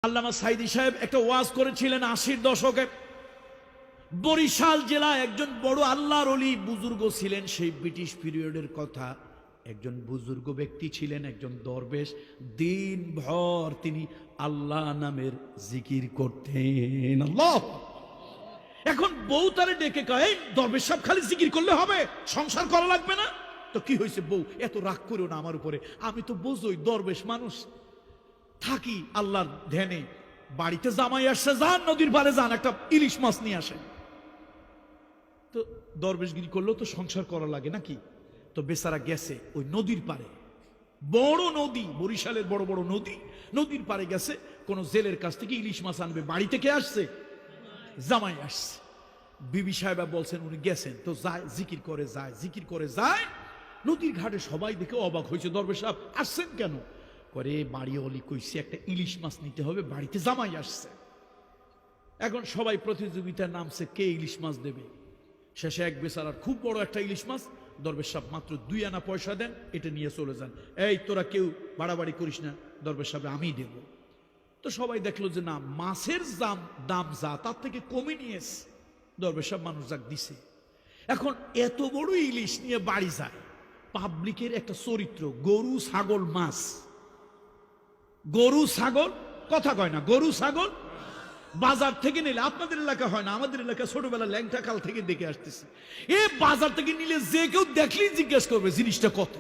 আল্লামা সাইদি সাহেব একটা ওয়াজ করেছিলেন ৮০-র দশকে। বরিশাল জেলায় একজন বড় আল্লাহর ওলি বুজুর্গ ছিলেন, সেই ব্রিটিশ পিরিয়ডের কথা। একজন বুজুর্গ ব্যক্তি ছিলেন, একজন দরবেশ। দিনভর তিনি আল্লাহ নামের জিকির করতেন। আল্লাহ। এখন বউ তারে ডেকে কয়, এই দরবেশ সাহেব খালি জিকির করলে হবে, সংসার করা লাগবে না? তো কি হয়েছে বউ, এত রাগ করো না আমার উপরে, আমি তো বুঝোই দরবেশ মানুষ, থাকি আল্লাহর ধ্যানে। বাড়িতে জামাই আসছে, যান নদীর পারে যান, একটা ইলিশ মাছ নিয়ে আসেন। তো দরবেশগিরি করলেও তো সংসার করা লাগে নাকি? তো বেচারা গেছে ওই নদীর পারে, বড় নদী, বরিশালের বড় বড় নদী, নদীর পারে গেছে কোন জেলের কাছ থেকে ইলিশ মাছ আনবে। বাড়ি থেকে আসছে, জামাই আসছে। বিবি সাহেবা বলছেন উনি গেছেন, তো যায় জিকির করে যায়, জিকির করে যায়। নদীর ঘাটে সবাই দেখে অবাক হয়েছে, দরবেশ সাহেব আসছেন কেন? করে বাড়ি অলি কইছে একটা ইলিশ মাছ নিতে হবে, বাড়িতে জামাই আসছে। এখন সবাই প্রতিযোগিতায় নামছে কে ইলিশ মাছ দেবে। শেষে এক বেচারার খুব বড় একটা ইলিশ মাছ, দরবেশ সাহেব মাত্র 2 আনা পয়সা দেন, এটা নিয়ে চলে যান। এই তোরা কেউ বাড়াবাড়ি করিস না, দরবেশ সাহেব আমি দেব। তো সবাই দেখলো যে না, মাছের দাম যা তার থেকে কমে নিয়েছে। দরবেশ সাহেব মানুষ যাক দিছে। এখন এত বড় ইলিশ নিয়ে বাড়ি যায়, পাবলিকের একটা চরিত্র, গরু ছাগল মাছ, গরু ছাগল কথা কয় না, গরু ছাগল বাজার থেকে নিলে, আপনাদের এলাকা হয় না, আমাদের এলাকা ছোটবেলা ল্যাংটা কাল থেকে দেখে আসতেছি, এ বাজার থেকে নিলে যে কেউ দেখলেই জিজ্ঞেস করবে জিনিসটা কত,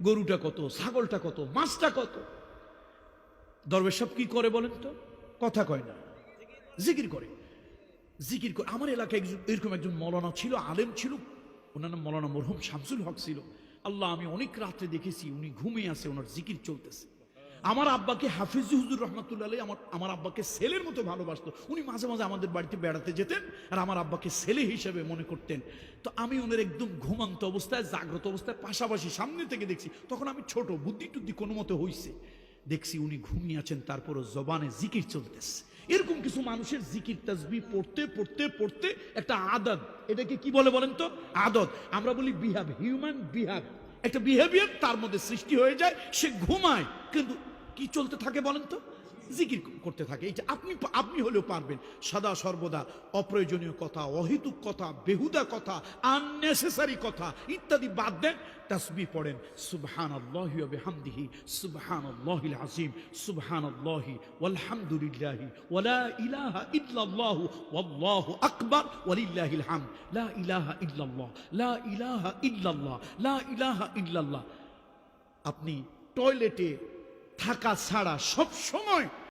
গরুটা কত, ছাগলটা কত, মাছটা কত। দরবেশ সাহেব কি করে বলেন তো? কথা কয় না, জিকির করে। জিকির করে। আমার এলাকায় এরকম একজন মৌলানা ছিল, আলেম ছিল, ওনার নাম মৌলানা মরহুম শামসুল হক ছিল। আল্লাহ, আমি অনেক রাত্রে দেখেছি উনি ঘুমিয়ে আছে, ওনার জিকির চলতেছে। আমার আব্বাকে হাফিজ হুজুর রহমাতুল্লাহ আলাইহি আমার আব্বাকে ছেলের মতো ভালোবাসতো। উনি মাঝে মাঝে আমাদের বাড়িতে বেড়াতে যেতেন, আর আমার আব্বাকে ছেলে হিসেবে মনে করতেন। তো আমি ওনার একদম ঘুমান্ত অবস্থায়, জাগ্রত অবস্থায় পাশাপাশি সামনে থেকে দেখছি। তখন আমি ছোট, বুদ্ধি টুদ্ধি কোনো মতে হইছে, দেখছি উনি ঘুমিয়ে আছেন, তারপরও জবানে জিকির চলতেছে। এরকম কিছু মানুষের জিকির তাসবিহ পড়তে পড়তে পড়তে একটা আদত, এটাকে কি বলে বলেন তো? আদত। আমরা বলি বিহেভ, হিউম্যান বিহেভ, একটা বিহেভিয়ার তার মধ্যে সৃষ্টি হয়ে যায়। সে ঘুমায় কিন্তু কি চলতে থাকে বলেন তো? জিকির করতে থাকে। এই যে আপনি হলেও পারবেন সদা সর্বদা অপ্রয়োজনীয় কথা, অহেতুক কথা, বেহুদা কথা, আননেসেসারি কথা ইত্যাদি বাদ দেন, তাসবিহ পড়েন। সুবহানাল্লাহি ওয়া বিহামদিহি, সুবহানাল্লাহিল আযীম, সুবহানাল্লাহি ওয়ালহামদুলিল্লাহি ওয়া লা ইলাহা ইল্লাল্লাহু ওয়াল্লাহু আকবার ওয়ালিল্লাহিল হামদ, লা ইলাহা ইল্লাল্লাহ, লা ইলাহা ইল্লাল্লাহ, লা ইলাহা ইল্লাল্লাহ। আপনি টয়লেটে থাকা ছাড়া সব সময়